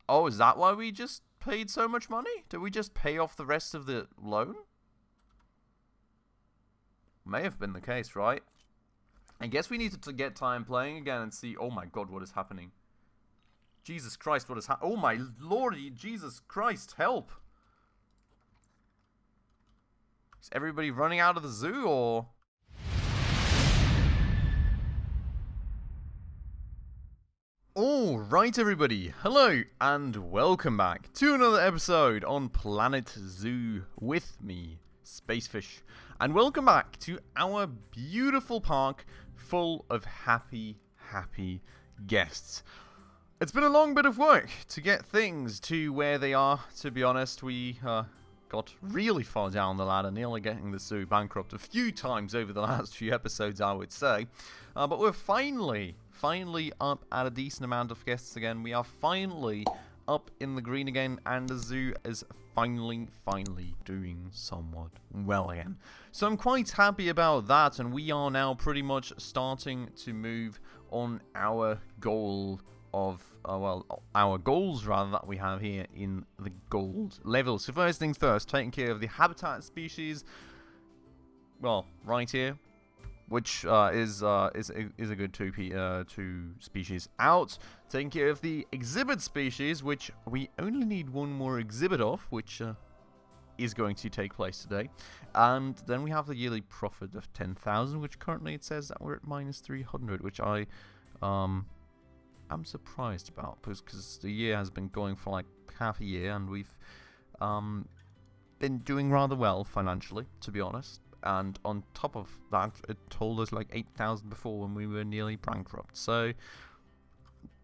Oh, is that why we just paid so much money? Did we just pay off the rest of the loan? May have been the case, right? I guess we needed to get time playing again and see... Oh my god, what is happening? Jesus Christ, what is happening? Oh my lordy, Jesus Christ, help! Is everybody running out of the zoo, or... Alright everybody, hello and welcome back to another episode on Planet Zoo with me, Spacefish. And welcome back to our beautiful park full of happy guests. It's been a long bit of work to get things to where they are, to be honest. We got really far down the ladder, nearly getting the zoo bankrupt a few times over the last few episodes, I would say. But we're finally up at a decent amount of guests again. We are finally up in the green again, and the zoo is finally doing somewhat well again. So I'm quite happy about that, and we are now pretty much starting to move on our goal of, our goals rather that we have here in the gold level. So first things first, taking care of the habitat species, well, right here, which is a good two species out. Taking care of the exhibit species, which we only need one more exhibit of, which is going to take place today. And then we have the yearly profit of 10,000, which currently it says that we're at minus 300, which I'm surprised about, because the year has been going for like half a year, and we've been doing rather well financially, to be honest. And on top of that, it told us like 8,000 before when we were nearly bankrupt. So,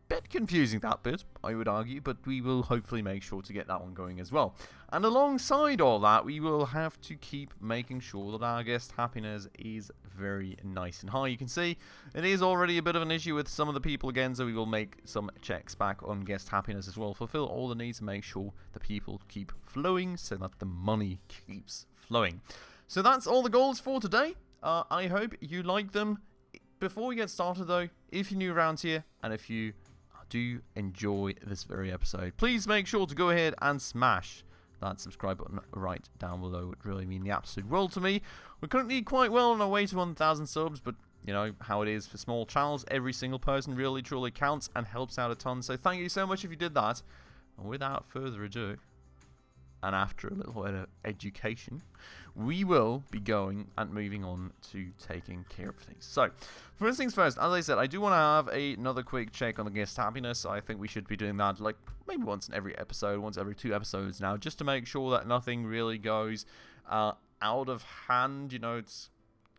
bit confusing that bit, I would argue, but we will hopefully make sure to get that one going as well. And alongside all that, we will have to keep making sure that our guest happiness is very nice and high. You can see it is already a bit of an issue with some of the people again, so we will make some checks back on guest happiness as well. Fulfill all the needs and make sure the people keep flowing so that the money keeps flowing. So that's all the goals for today. I hope you like them. Before we get started though, if you're new around here, and if you do enjoy this very episode, please make sure to go ahead and smash that subscribe button right down below. It would really mean the absolute world to me. We're currently quite well on our way to 1,000 subs, but you know how it is for small channels. Every single person really truly counts and helps out a ton. So thank you so much if you did that. And without further ado, and after a little bit of education, we will be going and moving on to taking care of things. So, first things first, as I said, I do want to have another quick check on the guest happiness. I think we should be doing that like maybe once in every episode, once every 2 episodes now, just to make sure that nothing really goes out of hand. You know, it's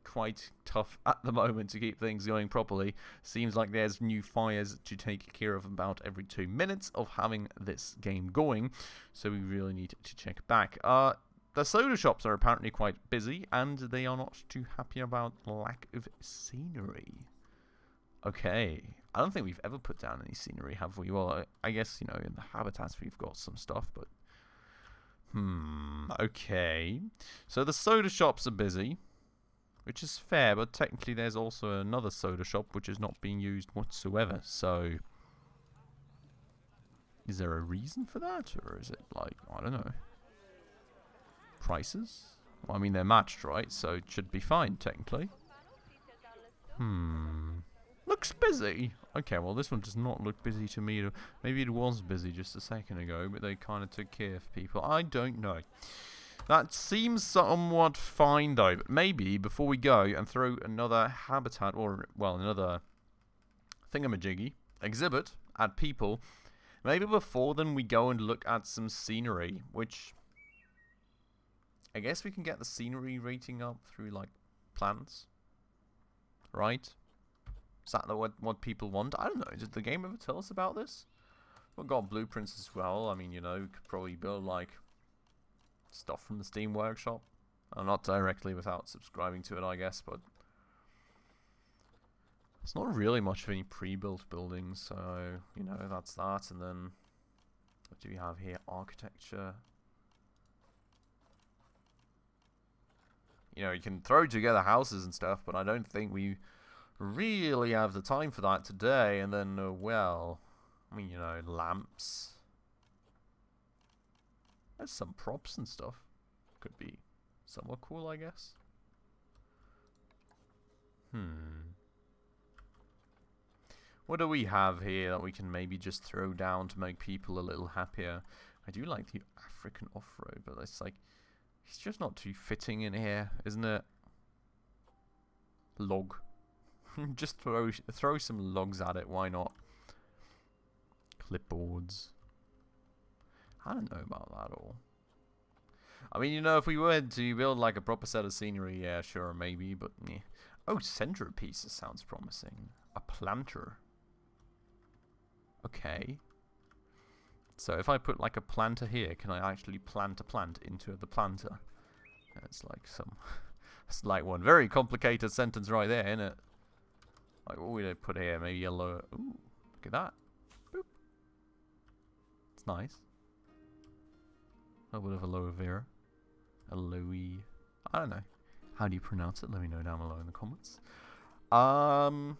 quite tough at the moment to keep things going properly. Seems like there's new fires to take care of about every 2 minutes of having this game going, so we really need to check back. The soda shops are apparently quite busy, and they are not too happy about lack of scenery. Okay, I don't think we've ever put down any scenery, have we? Well, I guess, you know, in the habitats we've got some stuff, but okay. So the soda shops are busy, which is fair, but technically there's also another soda shop which is not being used whatsoever, so is there a reason for that, or is it like, I don't know, prices? Well, I mean, they're matched, right, so it should be fine, technically. Looks busy. Okay, well, this one does not look busy to me. Maybe it was busy just a second ago, but they kind of took care of people. I don't know. That seems somewhat fine, though. But maybe before we go and throw another habitat, or, well, another thingamajiggy exhibit at people, maybe before then we go and look at some scenery, which I guess we can get the scenery rating up through, like, plants, right? Is that what people want? I don't know. Did the game ever tell us about this? We've got blueprints as well. I mean, you know, we could probably build, like, stuff from the Steam Workshop. Not directly without subscribing to it, I guess, but it's not really much of any pre-built buildings, so, you know, that's that. And then, what do we have here? Architecture. You know, you can throw together houses and stuff, but I don't think we really have the time for that today. And then, well, I mean, you know, lamps. There's some props and stuff. Could be somewhat cool, I guess. What do we have here that we can maybe just throw down to make people a little happier? I do like the African off-road, but it's like, it's just not too fitting in here, isn't it? Log. Just throw some logs at it, why not? Clipboards. I don't know about that at all. I mean, you know, if we were to build like a proper set of scenery, yeah, sure, maybe, but yeah. Oh, centerpieces sounds promising. A planter. Okay. So if I put like a planter here, can I actually plant a plant into the planter? It's like some... It's like one very complicated sentence right there, isn't it? Like, what would I put here? Maybe yellow... Ooh, look at that. Boop. It's nice. A bit of aloe vera. Aloe... I don't know. How do you pronounce it? Let me know down below in the comments. Well,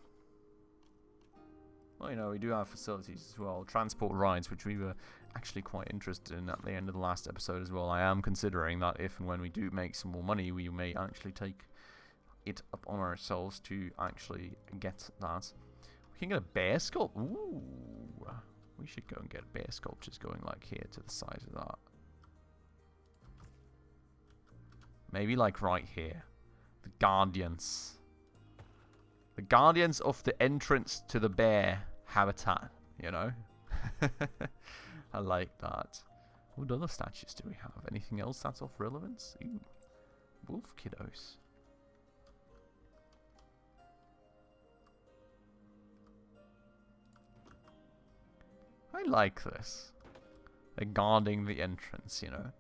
you know, we do have facilities as well. Transport rides, which we were actually quite interested in at the end of the last episode as well. I am considering that if and when we do make some more money, we may actually take it up on ourselves to actually get that. We can get a bear sculpt. Ooh. We should go and get bear sculptures going like here to the side of that. Maybe like right here. The guardians. The guardians of the entrance to the bear habitat, you know? I like that. What other statues do we have? Anything else that's of relevance? Ooh. Wolf kiddos. I like this. They're guarding the entrance, you know?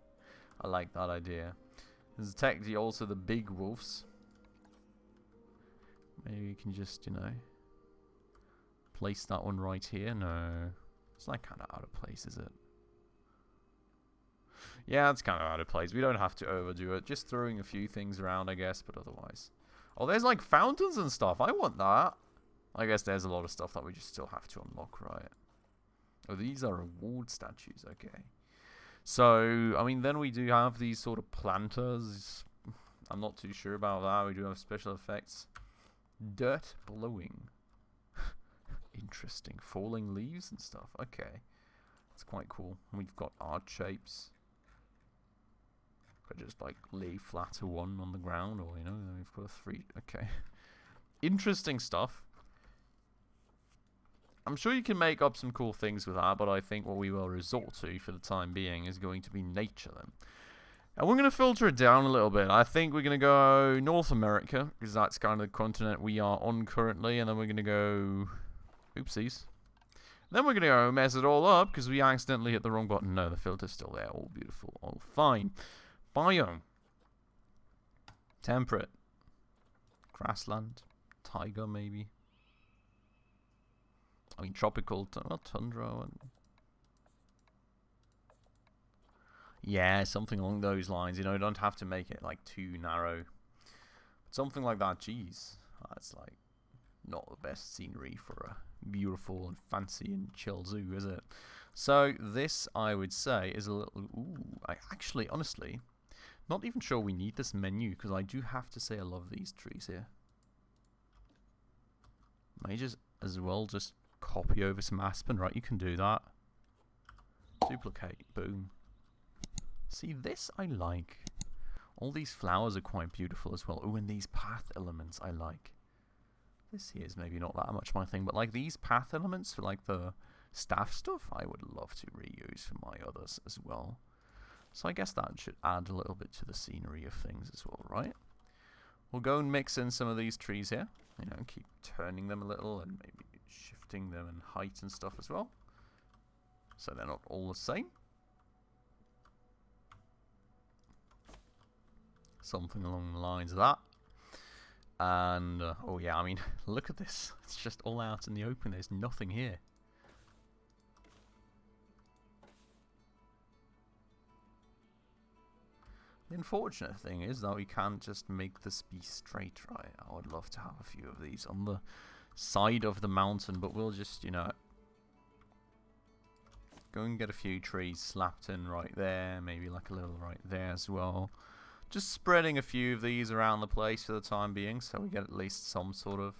I like that idea. There's technically also the big wolves. Maybe you can just, you know, place that one right here. No. It's like kind of out of place, is it? Yeah, it's kind of out of place. We don't have to overdo it. Just throwing a few things around, I guess, but otherwise. Oh, there's like fountains and stuff. I want that. I guess there's a lot of stuff that we just still have to unlock, right? Oh, these are reward statues. Okay. So, I mean, then we do have these sort of planters. I'm not too sure about that. We do have special effects. Dirt blowing. Interesting. Falling leaves and stuff. Okay. It's quite cool. We've got art shapes. Could just like lay flat to one on the ground, or you know, we've got a three. Okay. Interesting stuff. I'm sure you can make up some cool things with that, but I think what we will resort to for the time being is going to be nature then. And we're going to filter it down a little bit. I think we're going to go North America, because that's kind of the continent we are on currently, and then we're going to go... Oopsies. Then we're going to go mess it all up, because we accidentally hit the wrong button. No, the filter's still there. All beautiful. All fine. Biome. Temperate. Grassland. Taiga, maybe. I mean, tropical, tundra. Yeah, something along those lines. You know, you don't have to make it like too narrow. But something like that, geez. That's like not the best scenery for a beautiful and fancy and chill zoo, is it? So this, I would say, is a little... Ooh, I actually, honestly, not even sure we need this menu, because I do have to say I love these trees here. May just as well just copy over some aspen, right? You can do that. Duplicate. Boom. See, this I like. All these flowers are quite beautiful as well. Oh, and these path elements I like. This here is maybe not that much my thing, but like these path elements for like the staff stuff, I would love to reuse for my others as well. So I guess that should add a little bit to the scenery of things as well, right? We'll go and mix in some of these trees here. You know, keep turning them a little and maybe shifting them in height and stuff as well. So they're not all the same. Something along the lines of that. And, oh yeah, I mean, look at this. It's just all out in the open. There's nothing here. The unfortunate thing is that we can't just make this be straight, right? I would love to have a few of these on the side of the mountain, but we'll just, you know, go and get a few trees slapped in right there, maybe like a little right there as well. Just spreading a few of these around the place for the time being, so we get at least some sort of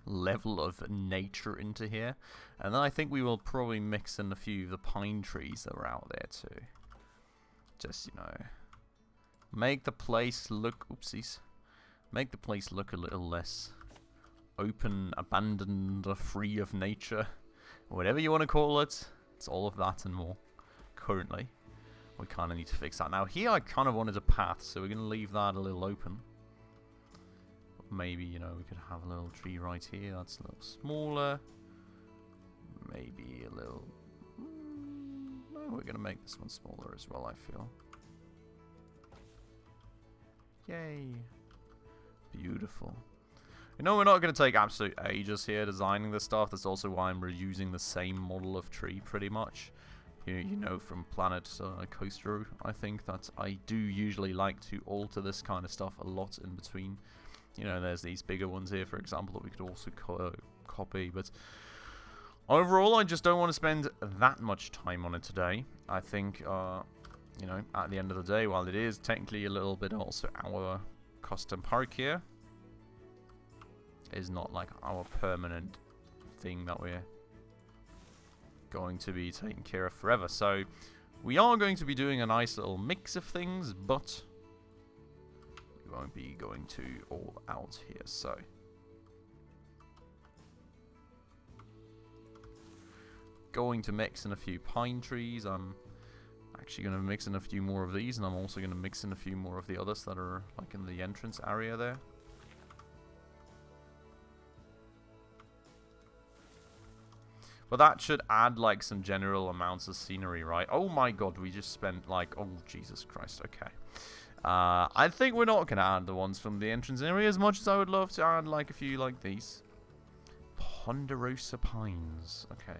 level of nature into here. And then I think we will probably mix in a few of the pine trees that are out there too. Just, you know, make the place look, oopsies, make the place look a little less open, abandoned, free of nature. Whatever you want to call it, it's all of that and more. Currently, we kind of need to fix that. Now here I kind of wanted a path, so we're going to leave that a little open. Maybe, you know, we could have a little tree right here. That's a little smaller. Maybe a little... no, we're going to make this one smaller as well, I feel. Yay. Beautiful. You know, we're not going to take absolute ages here designing this stuff. That's also why I'm reusing the same model of tree pretty much. You know, from Planet Coaster, I think that I do usually like to alter this kind of stuff a lot in between. You know, there's these bigger ones here, for example, that we could also copy. But overall, I just don't want to spend that much time on it today. I think, you know, at the end of the day, while it is technically a little bit also our custom park here, is not like our permanent thing that we're going to be taking care of forever. So we are going to be doing a nice little mix of things, but we won't be going to all out here. So going to mix in a few pine trees. I'm actually going to mix in a few more of these, and I'm also going to mix in a few more of the others that are like in the entrance area there. But that should add like some general amounts of scenery, right? Oh my god, we just spent like, oh Jesus Christ, okay. I think we're not going to add the ones from the entrance area as much as I would love to add like a few like these. Ponderosa pines, okay.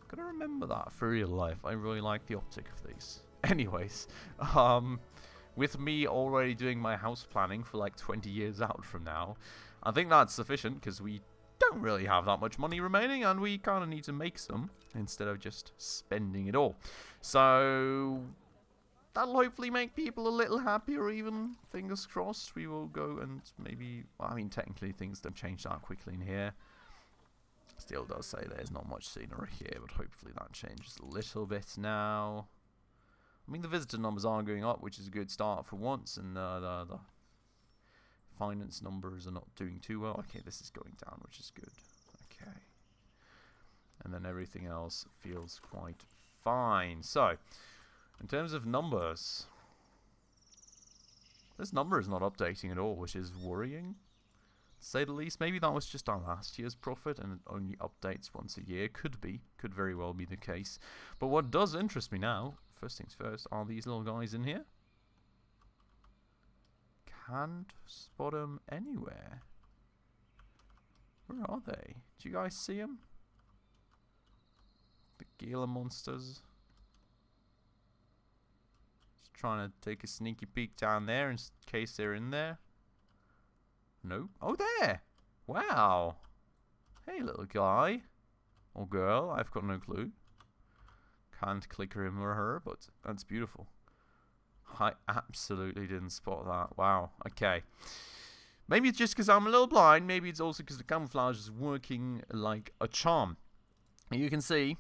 Gotta remember that for real life. I really like the optic of these. Anyways, with me already doing my house planning for like 20 years out from now, I think that's sufficient because we don't really have that much money remaining and we kind of need to make some instead of just spending it all. So that'll hopefully make people a little happier even. Fingers crossed. We will go and maybe, well, I mean technically things don't change that quickly in here. Still does say there's not much scenery here, but hopefully that changes a little bit now. I mean the visitor numbers are going up, which is a good start for once, and the finance numbers are not doing too well. Okay, this is going down, which is good. Okay. And then everything else feels quite fine. So, in terms of numbers, this number is not updating at all, which is worrying, to say the least. Maybe that was just our last year's profit and it only updates once a year. Could be. Could very well be the case. But what does interest me now, first things first, are these little guys in here. Can't spot them anywhere. Where are they? Do you guys see them? The Gila Monsters. Just trying to take a sneaky peek down there in case they're in there. No. Oh, there! Wow! Hey, little guy. Or girl, I've got no clue. Can't click him or her, but that's beautiful. I absolutely didn't spot that. Wow. Okay. Maybe it's just because I'm a little blind. Maybe it's also because the camouflage is working like a charm. You can see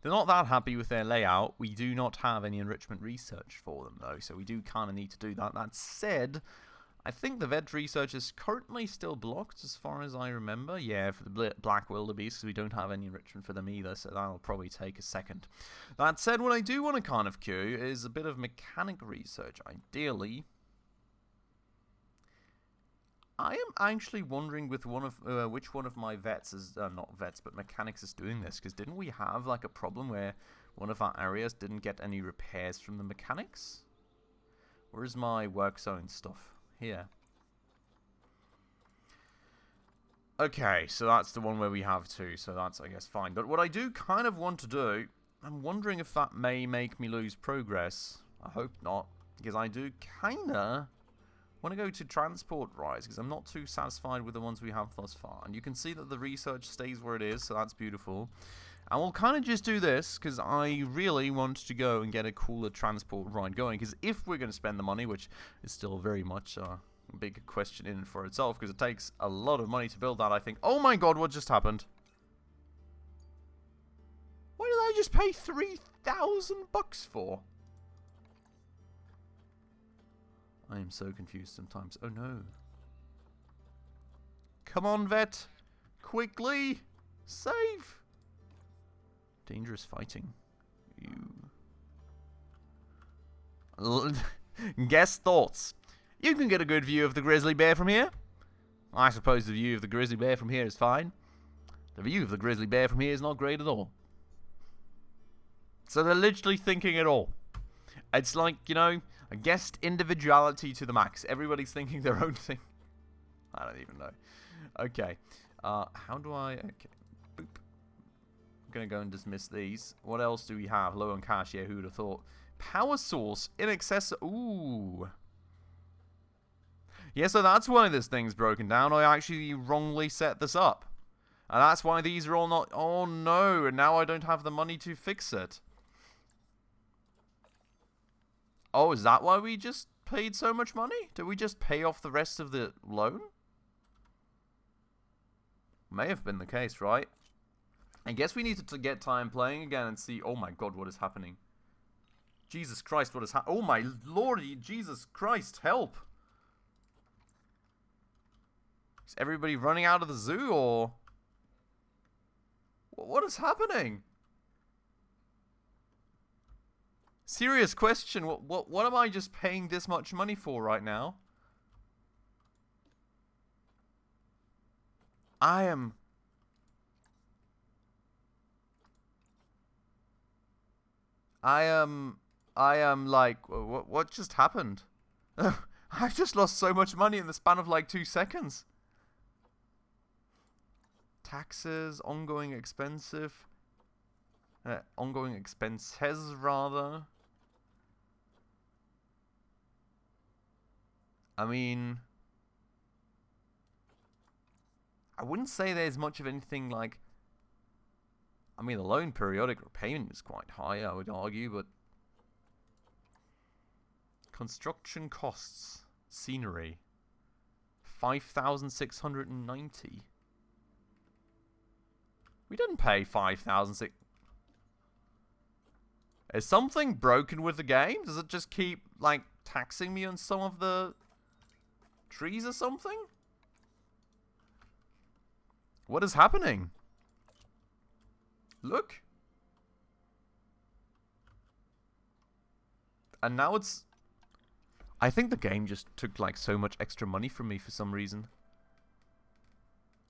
they're not that happy with their layout. We do not have any enrichment research for them, though, so we do kind of need to do that. That said, I think the vet research is currently still blocked as far as I remember. Yeah, for the black wildebeest, because we don't have any enrichment for them either, so that'll probably take a second. That said, what I do want to kind of queue is a bit of mechanic research, ideally. I am actually wondering with which one of my vets is, not vets, but mechanics is doing this, because didn't we have like a problem where one of our areas didn't get any repairs from the mechanics? Where's my work zone stuff? Here. Okay, so that's the one where we have two, so that's, I guess, fine. But what I do kind of want to do, I'm wondering if that may make me lose progress. I hope not, because I do kind of want to go to transport rides because I'm not too satisfied with the ones we have thus far. And you can see that the research stays where it is, so that's beautiful. And we'll kind of just do this because I really want to go and get a cooler transport ride going. Because if we're going to spend the money, which is still very much a big question in for itself, because it takes a lot of money to build that, I think. Oh my god, what just happened? What did I just pay $3,000 for? I am so confused sometimes. Oh no. Come on, vet. Quickly. Save. Dangerous fighting. You. Guest thoughts. You can get a good view of the grizzly bear from here. I suppose the view of the grizzly bear from here is fine. The view of the grizzly bear from here is not great at all. So they're literally thinking it all. It's like, you know, a guest individuality to the max. Everybody's thinking their own thing. I don't even know. Okay. How do I... Okay. Boop. I'm going to go and dismiss these. What else do we have? Low on cash. Yeah, who would have thought? Power source. In excess... Ooh. Yeah, so that's why this thing's broken down. I actually wrongly set this up. And that's why these are all not... Oh, no. And now I don't have the money to fix it. Oh, is that why we just paid so much money? Did we just pay off the rest of the loan? May have been the case, right? I guess we needed to get time playing again and see... Oh my god, what is happening? Jesus Christ, what is happening? Oh my lordy, Jesus Christ, help! Is everybody running out of the zoo, or... What is happening? Serious question. What am I just paying this much money for right now? I am like, what just happened? I've just lost so much money in the span of like 2 seconds. Taxes, ongoing expenses rather. I mean, I wouldn't say there's much of anything like... I mean, the loan periodic repayment is quite high, I would argue, but... Construction costs. Scenery. 5,690. We didn't pay 5,600. Is something broken with the game? Does it just keep, like, taxing me on some of the trees or something? What is happening? Look. And now it's... I think the game just took, like, so much extra money from me for some reason.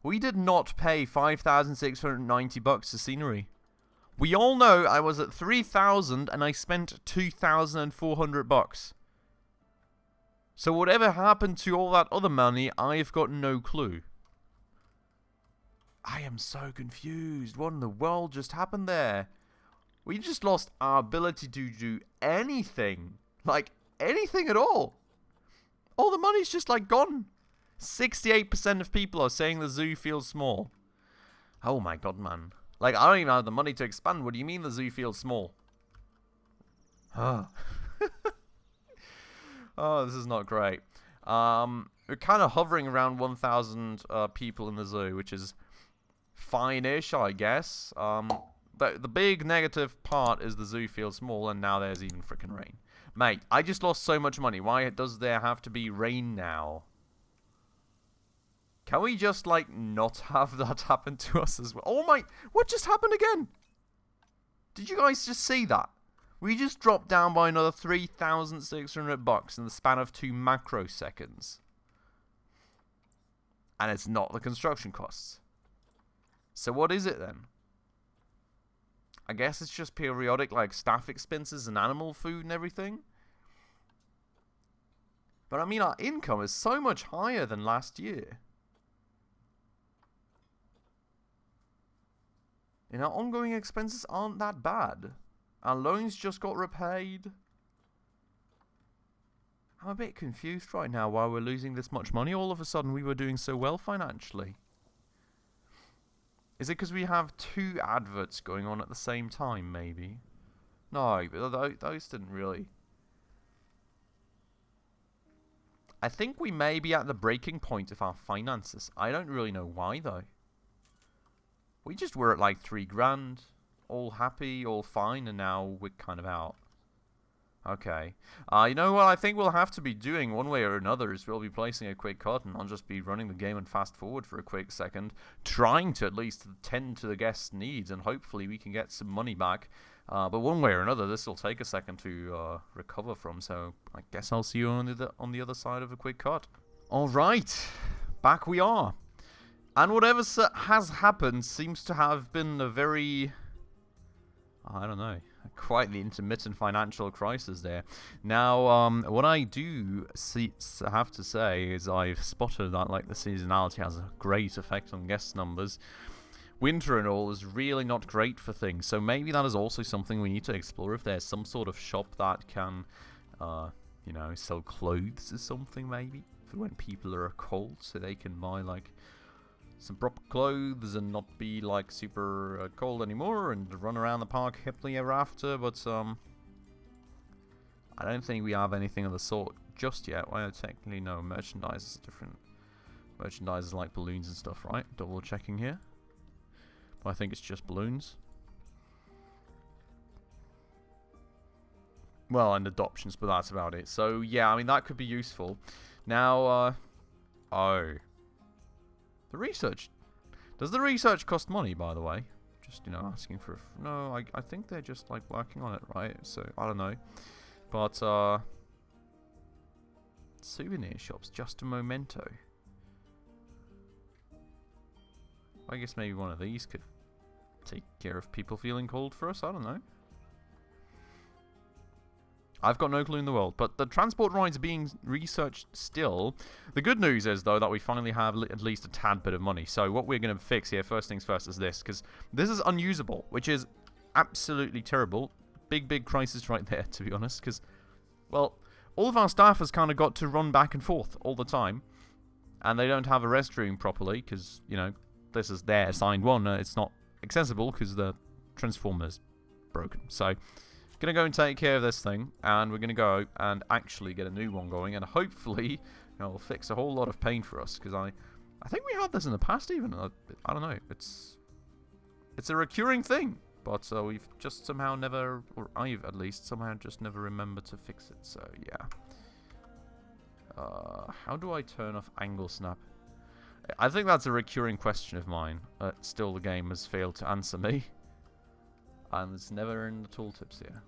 We did not pay $5,690 for scenery. We all know I was at 3,000 and I spent $2,400. So whatever happened to all that other money, I've got no clue. I am so confused. What in the world just happened there? We just lost our ability to do anything. Like, anything at all. All the money's just, like, gone. 68% of people are saying the zoo feels small. Oh my god, man. Like, I don't even have the money to expand. What do you mean the zoo feels small? Oh, this is not great. We're kind of hovering around 1,000 people in the zoo, which is fine-ish, I guess. The big negative part is the zoo feels small, and now there's even freaking rain. Mate, I just lost so much money. Why does there have to be rain now? Can we just, like, not have that happen to us as well? Oh my... What just happened again? Did you guys just see that? We just dropped down by another $3,600 in the span of 2 macroseconds. And it's not the construction costs. So what is it then? I guess it's just periodic, like, staff expenses and animal food and everything. But I mean, our income is so much higher than last year. And our ongoing expenses aren't that bad. Our loans just got repaid. I'm a bit confused right now why we're losing this much money. All of a sudden we were doing so well financially. Is it because we have 2 adverts going on at the same time, maybe? No, but those didn't really... I think we may be at the breaking point of our finances. I don't really know why, though. We just were at like 3 grand. All happy, all fine, and now we're kind of out. Okay. You know what I think we'll have to be doing one way or another is we'll be placing a quick cut, and I'll just be running the game and fast forward for a quick second, trying to at least tend to the guests' needs, and hopefully we can get some money back. But one way or another, this will take a second to recover from, so I guess I'll see you on the other side of a quick cut. Alright, back we are. And whatever has happened seems to have been a very... I don't know, quite the intermittent financial crisis there. Now, what I do have to say is I've spotted that like the seasonality has a great effect on guest numbers. Winter and all is really not great for things, so maybe that is also something we need to explore. If there's some sort of shop that can, you know, sell clothes or something, maybe for when people are cold, so they can buy like some proper clothes and not be like super cold anymore and run around the park happily ever after. But I don't think we have anything of the sort just yet. Well, technically no, merchandise is different. Merchandise is like balloons and stuff, right? Double checking here. But I think it's just balloons. Well, and adoptions, but that's about it. So yeah, I mean that could be useful. Now, oh. The research. Does the research cost money, by the way? Just, you know, asking for... No, I think they're just, like, working on it, right? So, I don't know. But, souvenir shops, just a memento. I guess maybe one of these could take care of people feeling cold for us. I don't know. I've got no clue in the world, but the transport rides are being researched still. The good news is, though, that we finally have at least a tad bit of money. So what we're going to fix here, first things first, is this, because this is unusable, which is absolutely terrible. Big crisis right there, to be honest, because, well, all of our staff has kind of got to run back and forth all the time, and they don't have a restroom properly, because, you know, this is their assigned one. It's not accessible because the transformer's broken. So... gonna go and take care of this thing, and we're gonna go and actually get a new one going, and hopefully, you know, it'll fix a whole lot of pain for us. Because I think we had this in the past, even. I don't know. It's a recurring thing, but we've just somehow never, or I've at least somehow just never remembered to fix it. So yeah. How do I turn off angle snap? I think that's a recurring question of mine. Still, the game has failed to answer me. And it's never in the tooltips here.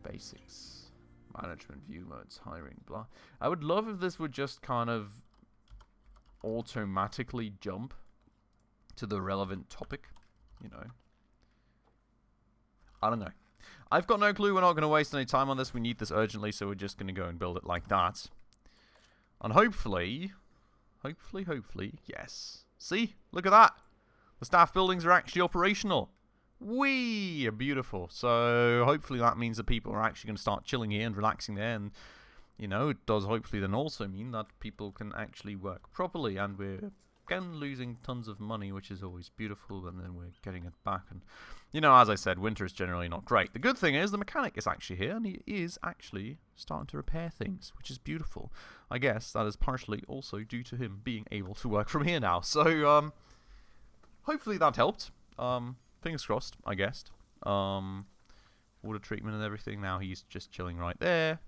Basics. Management, view modes, hiring, blah. I would love if this would just kind of automatically jump to the relevant topic. You know. I don't know. I've got no clue. We're not going to waste any time on this. We need this urgently, so we're just going to go and build it like that. And hopefully, yes. See? Look at that. The staff buildings are actually operational. Whee! Beautiful. So hopefully that means that people are actually going to start chilling here and relaxing there. And, you know, it does hopefully then also mean that people can actually work properly. And we're, again, losing tons of money, which is always beautiful. And then we're getting it back. And, you know, as I said, winter is generally not great. The good thing is the mechanic is actually here. And he is actually starting to repair things, which is beautiful. I guess that is partially also due to him being able to work from here now. So, hopefully that helped. Fingers crossed, I guessed. Water treatment and everything. Now he's just chilling right there.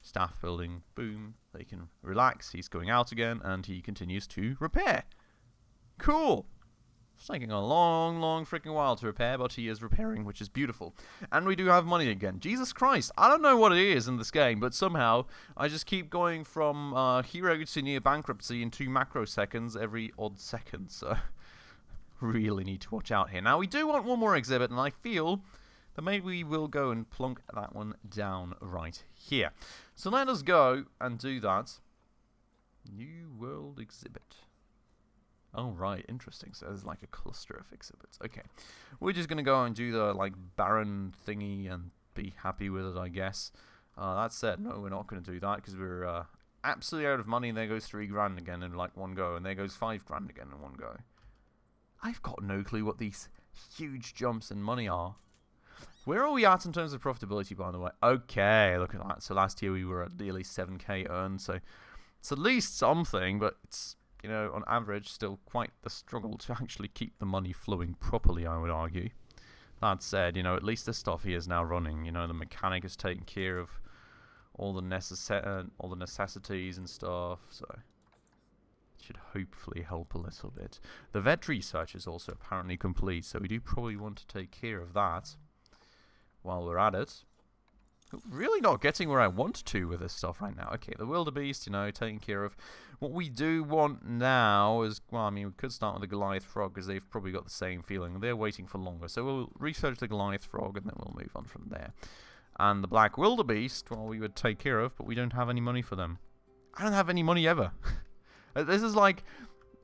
Staff building, boom. They can relax. He's going out again, and he continues to repair. Cool. It's taking a long freaking while to repair, but he is repairing, which is beautiful. And we do have money again. Jesus Christ. I don't know what it is in this game, but somehow I just keep going from hero to near bankruptcy in 2 macroseconds every odd second, so... really need to watch out here. Now, we do want one more exhibit, and I feel that maybe we will go and plonk that one down right here. So let us go and do that. New World exhibit. Oh, right. Interesting. So there's like a cluster of exhibits. Okay. We're just going to go and do the, like, barren thingy and be happy with it, I guess. That said, no, we're not going to do that because we're absolutely out of money, and there goes 3 grand again in like one go, and there goes 5 grand again in one go. I've got no clue what these huge jumps in money are. Where are we at in terms of profitability, by the way? Okay, look at that. So last year we were at nearly 7k earned, so it's at least something, but it's, you know, on average still quite the struggle to actually keep the money flowing properly, I would argue. That said, you know, at least this stuff here is now running. You know, the mechanic is taking care of all the necessities and stuff, so it should hopefully help a little bit. The vet research is also apparently complete, so we do probably want to take care of that while we're at it. Really not getting where I want to with this stuff right now. Okay, the wildebeest, you know, taken care of. What we do want now is, well, I mean, we could start with the Goliath frog because they've probably got the same feeling. They're waiting for longer. So we'll research the Goliath frog and then we'll move on from there. And the black wildebeest, well, we would take care of, but we don't have any money for them. I don't have any money ever. This is like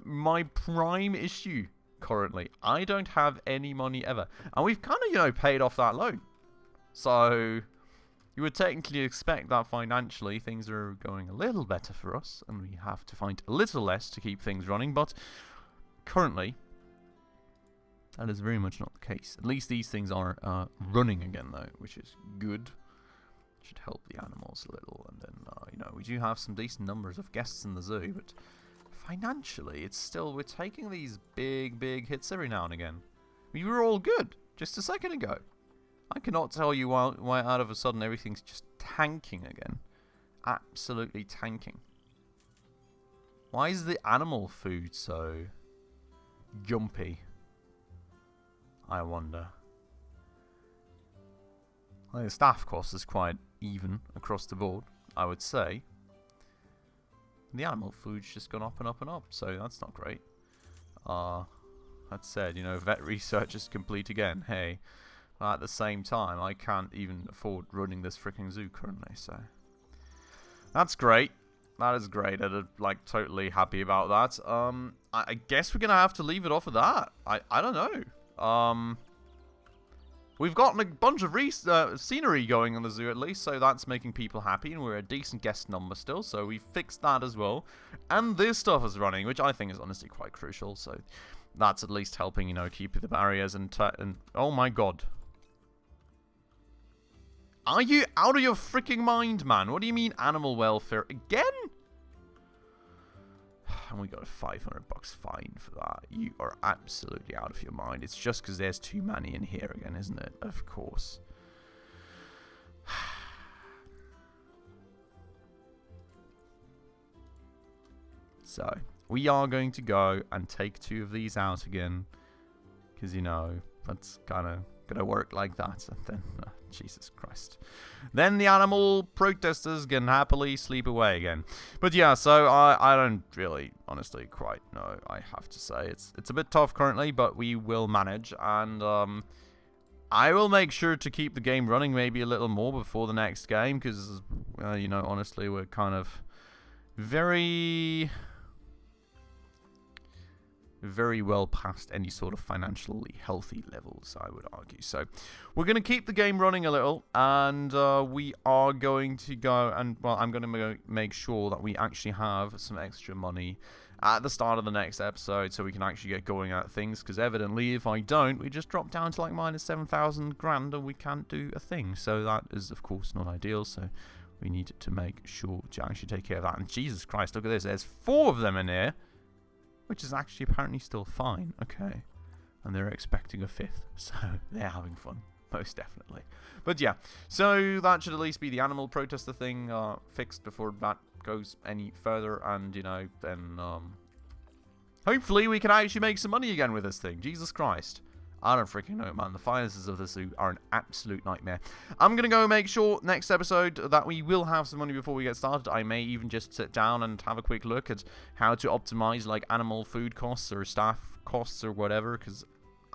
my prime issue currently. I don't have any money ever. And we've kind of, you know, paid off that loan. So you would technically expect that financially things are going a little better for us, and we have to find a little less to keep things running, but currently that is very much not the case. At least these things are running again, though, which is good. Should help the animals a little, and then, you know, we do have some decent numbers of guests in the zoo, but financially, it's still, we're taking these big hits every now and again. We were all good just a second ago. I cannot tell you why out of a sudden everything's just tanking again. Absolutely tanking. Why is the animal food so jumpy? I wonder. Well, the staff cost is quite even across the board, I would say. The animal food's just gone up and up and up, so that's not great. That said, you know, vet research is complete again. Hey. At the same time, I can't even afford running this freaking zoo currently, so that's great. That is great. I'm like totally happy about that. I guess we're gonna have to leave it off of that. I don't know. We've gotten a bunch of scenery going on the zoo at least, so that's making people happy, and we're a decent guest number still, so we fixed that as well. And this stuff is running, which I think is honestly quite crucial. So that's at least helping, you know, keep the barriers and oh my god. Are you out of your freaking mind, man? What do you mean animal welfare again? And we got a 500 bucks fine for that. You are absolutely out of your mind. It's just because there's too many in here again, isn't it? Of course. So, we are going to go and take 2 of these out again. Because, you know, that's kind of gonna work like that. And then, Jesus Christ. Then the animal protesters can happily sleep away again. But yeah, so I don't really, honestly, quite know, I have to say. It's a bit tough currently, but we will manage. And I will make sure to keep the game running maybe a little more before the next game. Because, you know, honestly, we're kind of very well past any sort of financially healthy levels, I would argue. So we're going to keep the game running a little, and we are going to go and, well, I'm going to make sure that we actually have some extra money at the start of the next episode so we can actually get going at things, because evidently if I don't, we just drop down to like minus 7,000 grand and we can't do a thing. So that is, of course, not ideal, so we need to make sure to actually take care of that. And Jesus Christ, look at this, there's 4 of them in here. Which is actually apparently still fine. Okay. And they're expecting a 5th. So they're having fun. Most definitely. But yeah. So that should at least be the animal protester thing fixed before that goes any further. And, you know, then hopefully we can actually make some money again with this thing. Jesus Christ. I don't freaking know, man. The finances of the zoo are an absolute nightmare. I'm going to go make sure next episode that we will have some money before we get started. I may even just sit down and have a quick look at how to optimize like animal food costs or staff costs or whatever, because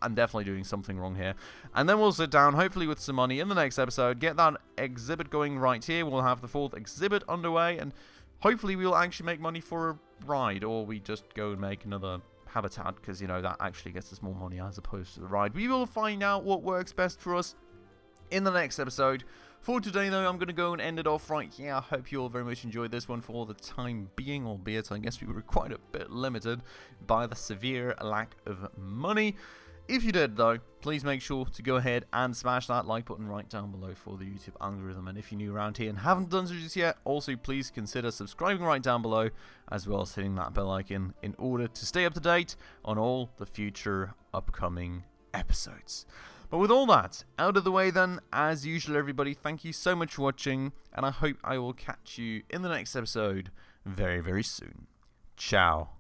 I'm definitely doing something wrong here. And then we'll sit down, hopefully with some money in the next episode, get that exhibit going right here. We'll have the 4th exhibit underway, and hopefully we'll actually make money for a ride, or we just go and make another habitat, because, you know, that actually gets us more money as opposed to the ride. We will find out what works best for us. in the next episode. For today, though, I'm going to go and end it off right here. I hope you all very much enjoyed this one for the time being, albeit I guess we were quite a bit limited by the severe lack of money. If you did, though, please make sure to go ahead and smash that like button right down below for the YouTube algorithm. And if you're new around here and haven't done so just yet, also please consider subscribing right down below, as well as hitting that bell icon in order to stay up to date on all the future upcoming episodes. But with all that out of the way then, as usual everybody, thank you so much for watching, and I hope I will catch you in the next episode very, very soon. Ciao.